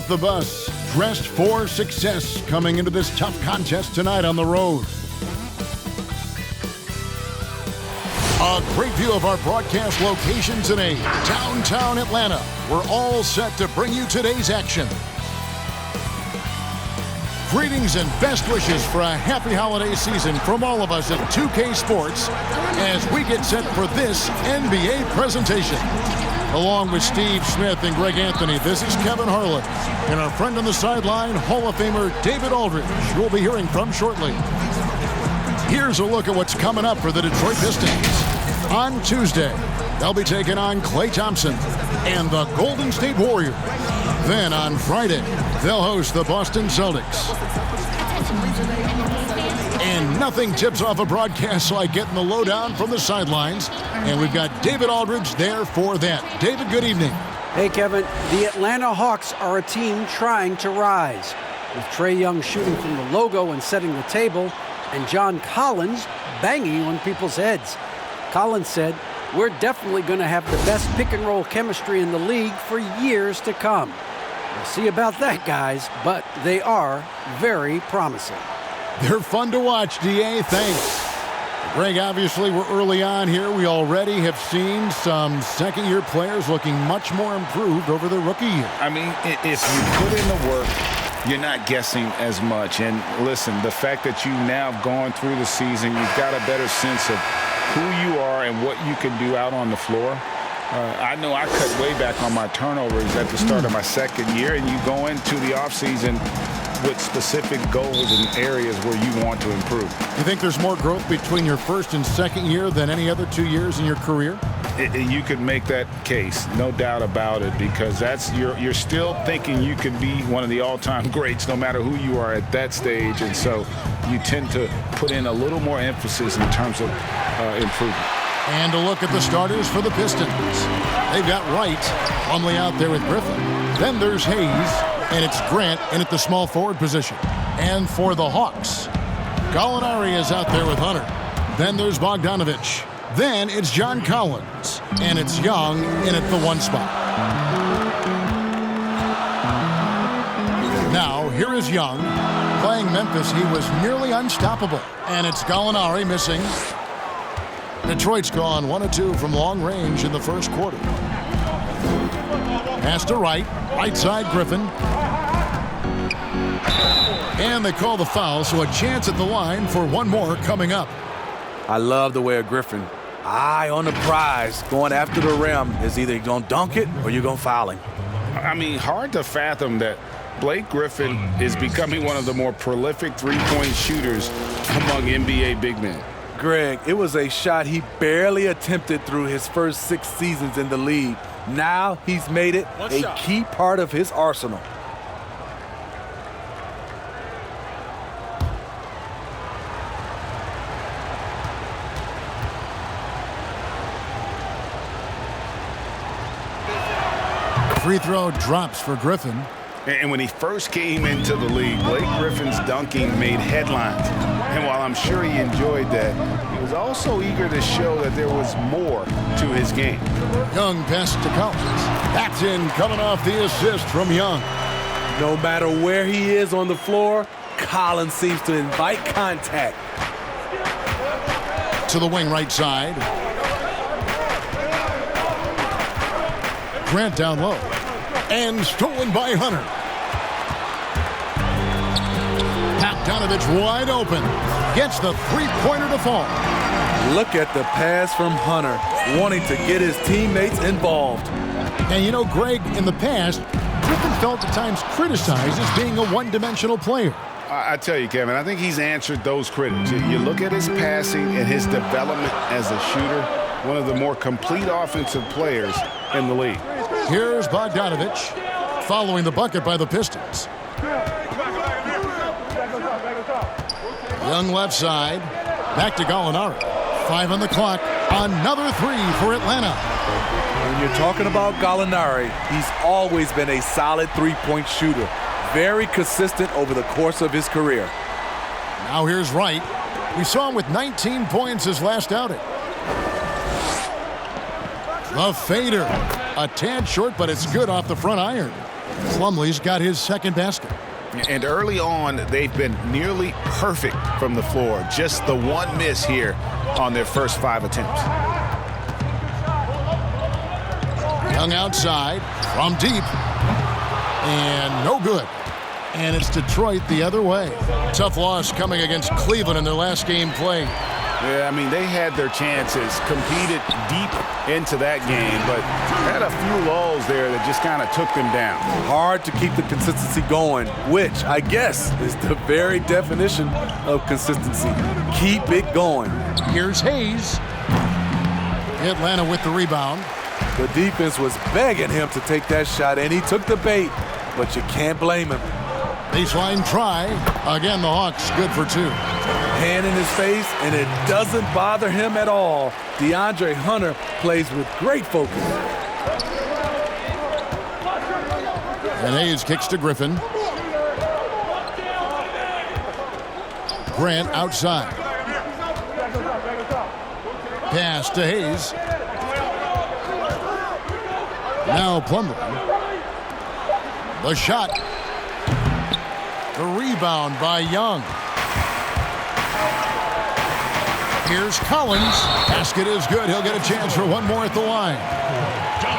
off the bus, dressed for success, coming into this tough contest tonight on the road. A great view of our broadcast location today, downtown Atlanta. We're all set to bring you today's action. Greetings and best wishes for a happy holiday season from all of us at 2K Sports as we get set for this NBA presentation. Along with Steve Smith and Greg Anthony, this is Kevin Harlan. And our friend on the sideline, Hall of Famer David Aldridge, we'll be hearing from shortly. Here's a look at what's coming up for the Detroit Pistons. On Tuesday, they'll be taking on Klay Thompson and the Golden State Warriors. Then on Friday, they'll host the Boston Celtics. And nothing tips off a broadcast like getting the lowdown from the sidelines. And we've got David Aldridge there for that. David, good evening. Hey, Kevin. The Atlanta Hawks are a team trying to rise. With Trae Young shooting from the logo and setting the table, and John Collins banging on people's heads. Collins said, "We're definitely going to have the best pick-and-roll chemistry in the league for years to come." We'll see about that, guys, but they are very promising. They're fun to watch, DA. Thanks. Greg, obviously, we're early on here. We already have seen some second-year players looking much more improved over their rookie year. I mean, if you put in the work, you're not guessing as much. And listen, the fact that you now have gone through the season, you've got a better sense of who you are and what you can do out on the floor. I know I cut way back on my turnovers at the start of my second year, and you go into the offseason with specific goals and areas where you want to improve. You think there's more growth between your first and second year than any other 2 years in your career? You could make that case, no doubt about it, because you're still thinking you could be one of the all-time greats no matter who you are at that stage, and so you tend to put in a little more emphasis in terms of improvement. And a look at the starters for the Pistons. They've got Wright, Plumlee out there with Griffin. Then there's Hayes, and it's Grant in at the small forward position. And for the Hawks, Gallinari is out there with Hunter. Then there's Bogdanovich. Then it's John Collins, and it's Young in at the one spot. Now, here is Young. Playing Memphis, he was nearly unstoppable. And it's Gallinari missing. Detroit's gone 1 of 2 from long range in the first quarter. Pass to Wright. Right side, Griffin. And they call the foul, so a chance at the line for one more coming up. I love the way of Griffin. Eye on the prize, going after the rim. Is either going to dunk it or you're going to foul him. I mean, hard to fathom that Blake Griffin is becoming one of the more prolific three-point shooters among NBA big men. Greg, it was a shot he barely attempted through his first 6 seasons in the league. Now he's made it a key part of his arsenal. Free throw drops for Griffin. And when he first came into the league, Blake Griffin's dunking made headlines. And while I'm sure he enjoyed that, he was also eager to show that there was more to his game. Young pass to Collins. That's in, coming off the assist from Young. No matter where he is on the floor, Collins seems to invite contact. To the wing right side. Grant down low. And stolen by Hunter. Bogdanovich wide open. Gets the three-pointer to fall. Look at the pass from Hunter, wanting to get his teammates involved. And you know, Greg, in the past, Griffin felt at times criticized as being a one-dimensional player. I tell you, Kevin, I think he's answered those critics. You look at his passing and his development as a shooter, one of the more complete offensive players in the league. Here's Bogdanovich, following the bucket by the Pistons. Young left side, back to Gallinari. 5 on the clock, another 3 for Atlanta. When you're talking about Gallinari, he's always been a solid three-point shooter. Very consistent over the course of his career. Now here's Wright. We saw him with 19 points his last outing. The fader. A tad short, but it's good off the front iron. Plumlee's got his second basket. And early on, they've been nearly perfect from the floor. Just the one miss here on their first 5 attempts. Young outside from deep. And no good. And it's Detroit the other way. Tough loss coming against Cleveland in their last game played. Yeah, I mean, they had their chances, competed deep into that game, but had a few lulls there that just kind of took them down. Hard to keep the consistency going, which I guess is the very definition of consistency. Keep it going. Here's Hayes. Atlanta with the rebound. The defense was begging him to take that shot, and he took the bait, but you can't blame him. Baseline try. Again, the Hawks good for 2. Hand in his face, and it doesn't bother him at all. DeAndre Hunter plays with great focus. And Hayes kicks to Griffin. Grant outside. Pass to Hayes. Now Plumlee. The shot. The rebound by Young. Here's Collins. Basket is good. He'll get a chance for one more at the line.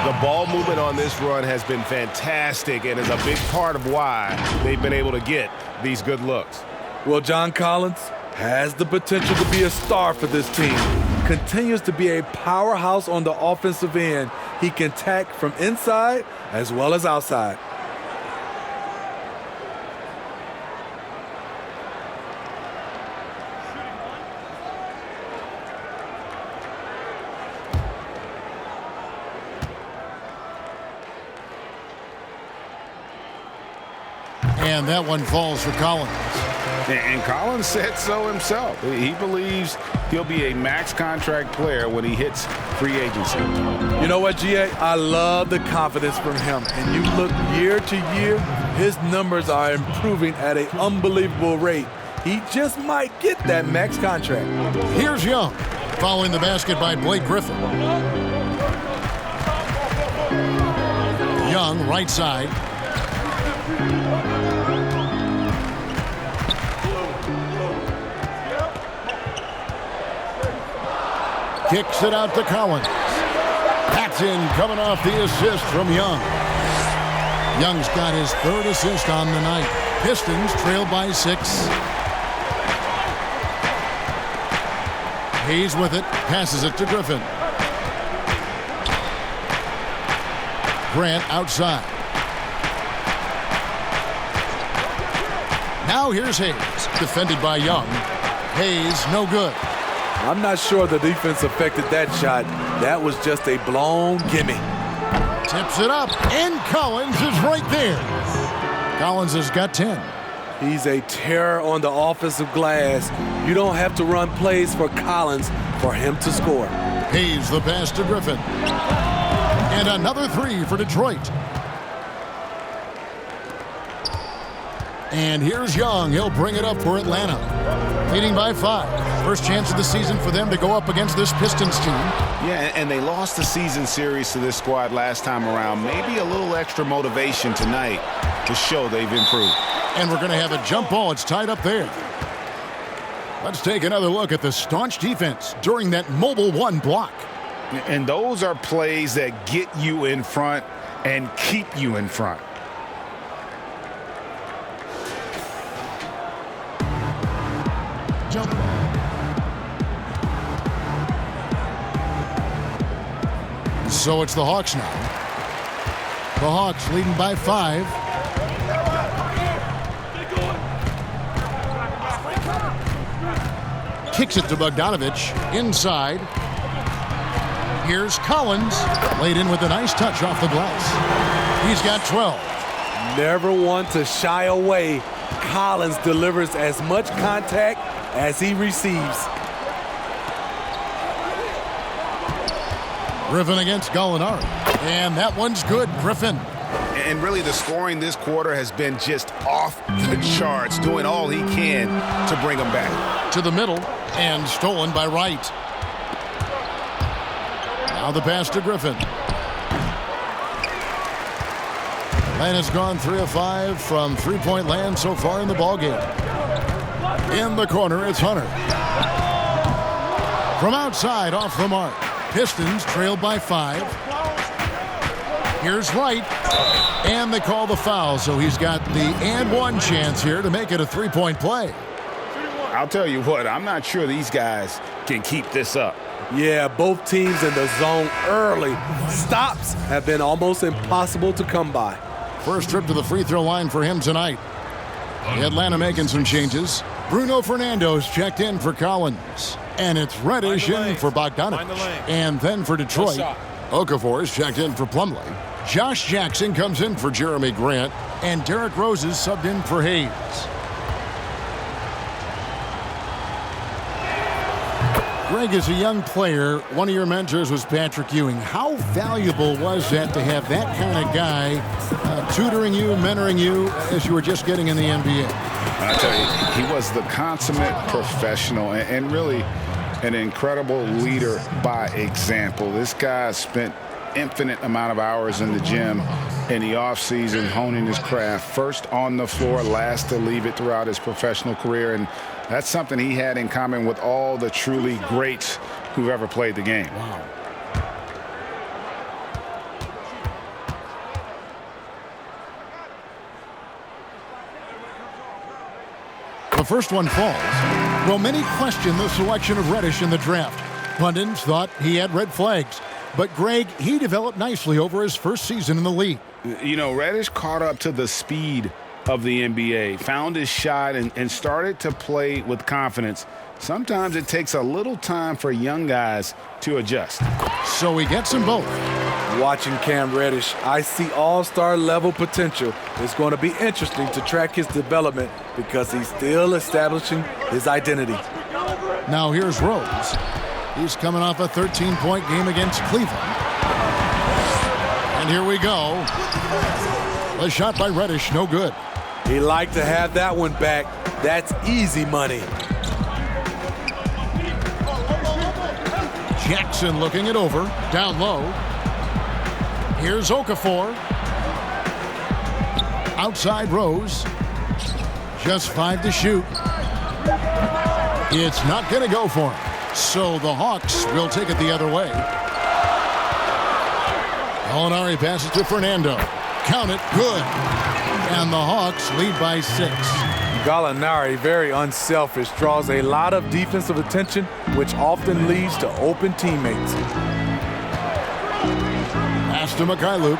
The ball movement on this run has been fantastic and is a big part of why they've been able to get these good looks. Well, John Collins has the potential to be a star for this team. Continues to be a powerhouse on the offensive end. He can attack from inside as well as outside. And that one falls for Collins. And Collins said so himself. He believes he'll be a max contract player when he hits free agency. You know what, GA? I love the confidence from him. And you look year to year, his numbers are improving at an unbelievable rate. He just might get that max contract. Here's Young, following the basket by Blake Griffin. Young, right side. Kicks it out to Collins. Paxson coming off the assist from Young. Young's got his 3rd assist on the night. Pistons trail by 6. Hayes with it, passes it to Griffin. Grant outside. Now here's Hayes, defended by Young. Hayes, no good. I'm not sure the defense affected that shot. That was just a blown gimme. Tips it up, and Collins is right there. Collins has got 10. He's a terror on the offensive glass. You don't have to run plays for Collins for him to score. Hayes the pass to Griffin. And another 3 for Detroit. And here's Young. He'll bring it up for Atlanta. Leading by 5. First chance of the season for them to go up against this Pistons team. Yeah, and they lost the season series to this squad last time around. Maybe a little extra motivation tonight to show they've improved. And we're going to have a jump ball. It's tied up there. Let's take another look at the staunch defense during that mobile 1 block. And those are plays that get you in front and keep you in front. Jump. So it's the Hawks now. The Hawks leading by 5. Kicks it to Bogdanovich inside. Here's Collins, laid in with a nice touch off the glass. He's got 12. Never one to shy away. Collins delivers as much contact as he receives. Griffin against Gallinari. And that one's good. Griffin. And really the scoring this quarter has been just off the charts, doing all he can to bring them back. To the middle and stolen by Wright. Now the pass to Griffin. And has gone 3 of 5 from three-point land so far in the ballgame. In the corner, it's Hunter. From outside, off the mark. Pistons trail by 5. Here's Wright. And they call the foul, so he's got the and one chance here to make it a three-point play. I'll tell you what, I'm not sure these guys can keep this up. Yeah, both teams in the zone early. Stops have been almost impossible to come by. First trip to the free throw line for him tonight. Atlanta making some changes. Bruno Fernando's checked in for Collins. And it's Reddish in for Bogdanovich. And then for Detroit, Okafor's checked in for Plumlee. Josh Jackson comes in for Jeremy Grant. And Derrick Rose is subbed in for Hayes. Greg, as a young player, one of your mentors was Patrick Ewing. How valuable was that to have that kind of guy tutoring you, mentoring you as you were just getting in the NBA? I tell you, he was the consummate professional and really an incredible leader by example. This guy spent infinite amount of hours in the gym in the offseason honing his craft, first on the floor, last to leave it throughout his professional career. And that's something he had in common with all the truly greats who've ever played the game. Wow. The first one falls. Well, many question the selection of Reddish in the draft. Pundits thought he had red flags. But Greg, he developed nicely over his first season in the league. You know, Reddish caught up to the speed of the NBA, found his shot, and started to play with confidence. Sometimes it takes a little time for young guys to adjust. So he gets them both. Watching Cam Reddish, I see all-star level potential. It's going to be interesting to track his development because he's still establishing his identity. Now here's Rose. He's coming off a 13-point game against Cleveland. And here we go. A shot by Reddish, no good. He liked to have that one back. That's easy money. Jackson looking it over, down low. Here's Okafor. Outside Rose. Just 5 to shoot. It's not going to go for him. So the Hawks will take it the other way. Gallinari passes to Fernando. Count it, good. And the Hawks lead by 6. Gallinari, very unselfish, draws a lot of defensive attention, which often leads to open teammates. Pass to Mikhailuk.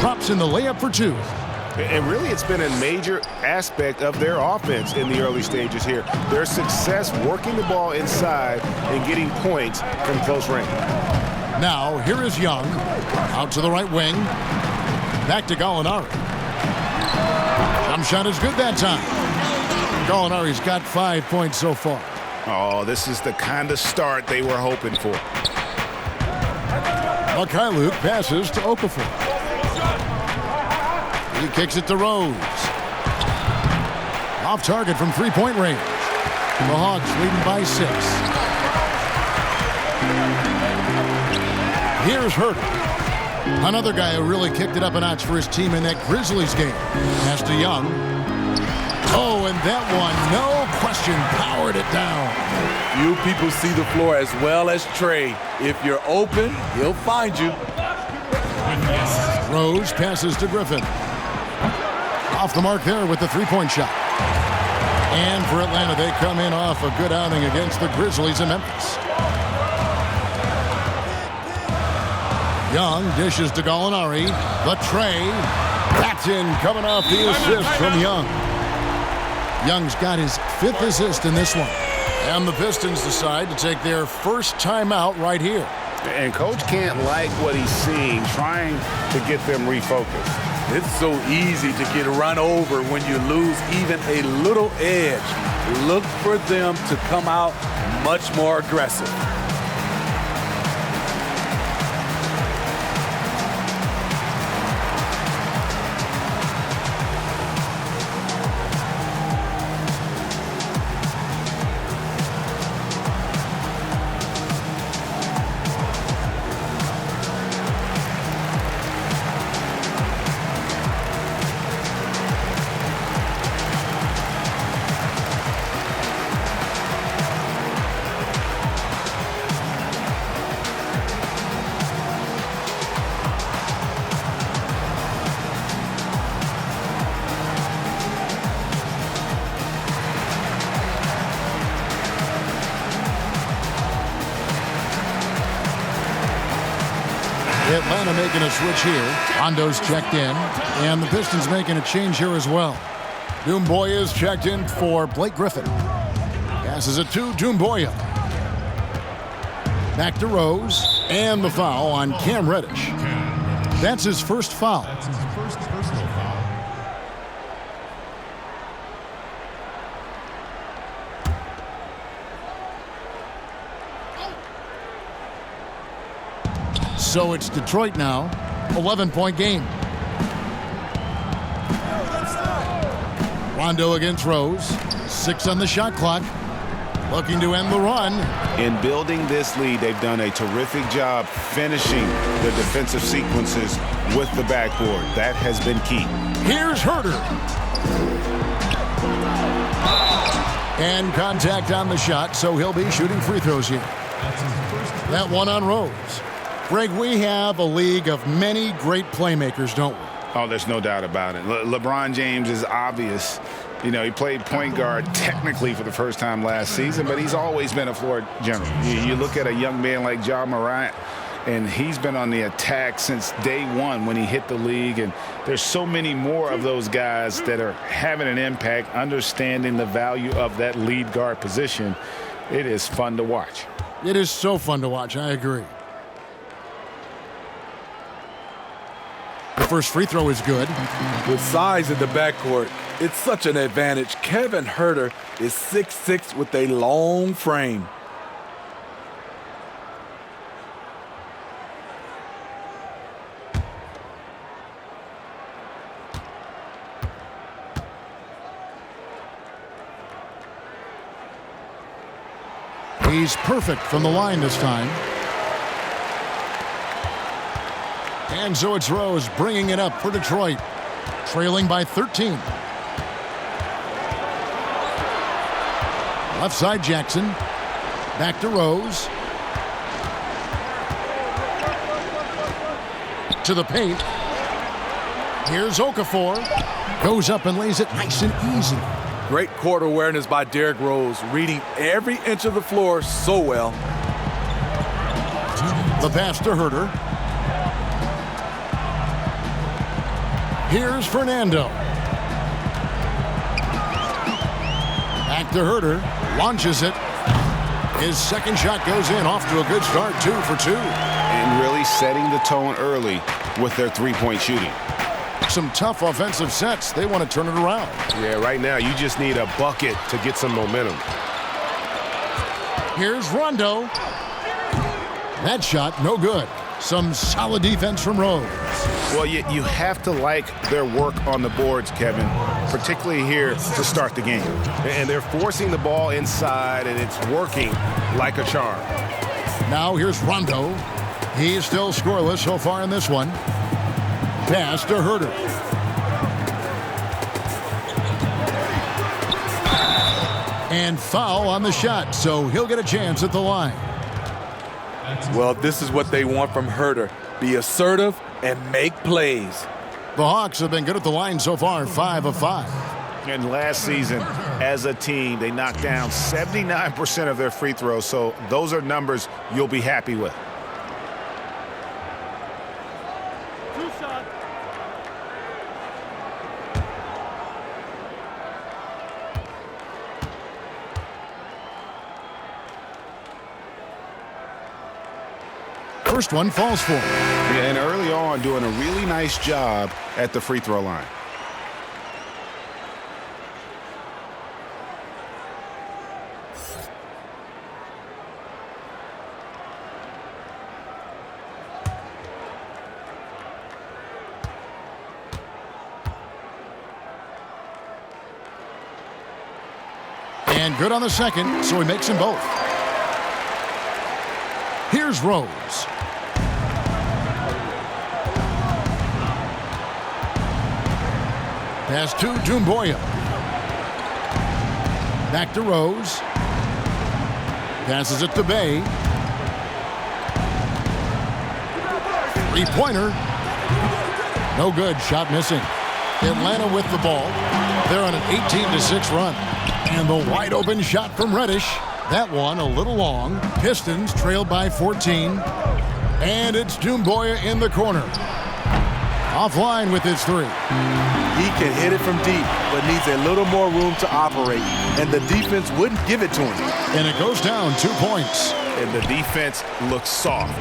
Drops in the layup for 2. And really, it's been a major aspect of their offense in the early stages here. Their success working the ball inside and getting points from close range. Now, here is Young. Out to the right wing. Back to Gallinari. Jump shot is good that time. Gallinari's got 5 points so far. Oh, this is the kind of start they were hoping for. Mikhailuk passes to Okafor. He kicks it to Rose. Off target from three-point range. The Hawks leading by 6. Here's Herter. Another guy who really kicked it up a notch for his team in that Grizzlies game. Pass to Young. Oh, and that one, no question, powered it down. You people see the floor as well as Trey. If you're open, he'll find you. Rose passes to Griffin. Off the mark there with the three-point shot. And for Atlanta, they come in off a good outing against the Grizzlies in Memphis. Young dishes to Gallinari. The tray. That's in, coming off the assist from Young. Young's got his 5th assist in this one. And the Pistons decide to take their first timeout right here. And Coach can't like what he's seeing, trying to get them refocused. It's so easy to get run over when you lose even a little edge. Look for them to come out much more aggressive. Atlanta making a switch here. Rondo's checked in, and the Pistons making a change here as well. Boy is checked in for Blake Griffin. Passes it to Boy. Back to Rose, and the foul on Cam Reddish. That's his first foul. Personal foul. So it's Detroit now, 11-point game. Rondo against Rose, 6 on the shot clock, looking to end the run. In building this lead, they've done a terrific job finishing the defensive sequences with the backboard. That has been key. Here's Herter. And contact on the shot, so he'll be shooting free throws here. That one on Rose. Greg, we have a league of many great playmakers, don't we? Oh, there's no doubt about it. LeBron James is obvious. You know, he played point guard technically for the first time last season, but he's always been a floor general. You look at a young man like Ja Morant, and he's been on the attack since day one when he hit the league. And there's so many more of those guys that are having an impact, understanding the value of that lead guard position. It is fun to watch. It is so fun to watch. I agree. The first free throw is good. With size in the backcourt, it's such an advantage. Kevin Herter is 6'6" with a long frame. He's perfect from the line this time. And so it's Rose bringing it up for Detroit, trailing by 13. Left side Jackson, back to Rose. To the paint. Here's Okafor. Goes up and lays it nice and easy. Great court awareness by Derrick Rose, reading every inch of the floor so well. The pass to Herter. Here's Fernando. Back to Herter. Launches it. His second shot goes in. Off to a good start. 2 for 2. And really setting the tone early with their three-point shooting. Some tough offensive sets. They want to turn it around. Yeah, right now you just need a bucket to get some momentum. Here's Rondo. That shot, no good. Some solid defense from Rose. Well, you have to like their work on the boards, Kevin, particularly here to start the game. And they're forcing the ball inside, and it's working like a charm. Now here's Rondo. He's still scoreless so far in this one. Pass to Herter. And foul on the shot, so he'll get a chance at the line. Well, this is what they want from Herter. Be assertive and make plays. The Hawks have been good at the line so far, 5 of 5. And last season, as a team, they knocked down 79% of their free throws, so those are numbers you'll be happy with. First one falls for him. Yeah, and early on, doing a really nice job at the free throw line. And good on the second, so he makes them both. Here's Rose. Pass to Doumbouya. Back to Rose. Passes it to Bay. Three-pointer. No good. Shot missing. Atlanta with the ball. They're on an 18-6 run. And the wide-open shot from Reddish. That one a little long. Pistons trailed by 14. And it's Doumbouya in the corner. Offline with his three. He can hit it from deep, but needs a little more room to operate, and the defense wouldn't give it to him. And it goes down 2 points. And the defense looks soft.